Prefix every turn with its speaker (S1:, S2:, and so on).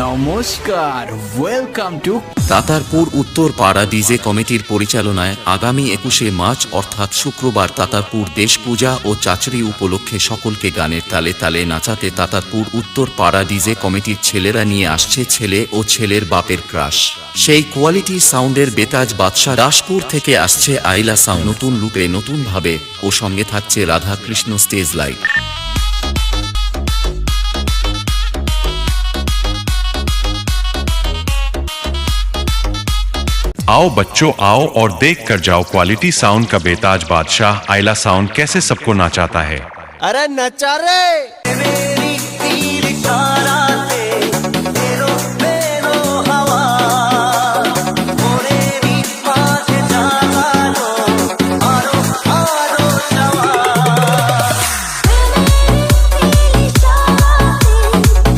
S1: নমস্কার, welcome to
S2: Tatarpur উত্তর পাড়া ডিজে কমিটির পরিচালনায় আগামী 21শে মার্চ অর্থাৎ শুক্রবার তাতারপুর দেশ পূজা ও চাচড়ি উপলক্ষে সকলকে গানের তালে তালে নাচাতে তাতারপুর উত্তর পাড়া ডিজে কমিটির ছেলেরা নিয়ে আসছে ছেলে ও ছেলের বাপের ক্রাশ। সেই কোয়ালিটি সাউন্ডের বেতাজ বাদশা দাসপুর থেকে আসছে আইলা সাউন্ড নতুন রূপে নতুন ভাবে ও সঙ্গে থাকছে রাধা কৃষ্ণ স্টেজ লাইট।
S3: आओ बच्चों आओ और देख कर जाओ क्वालिटी साउंड का बेताज बादशाह आइला साउंड कैसे सबको नाचाता है।
S4: अरे नचा रे।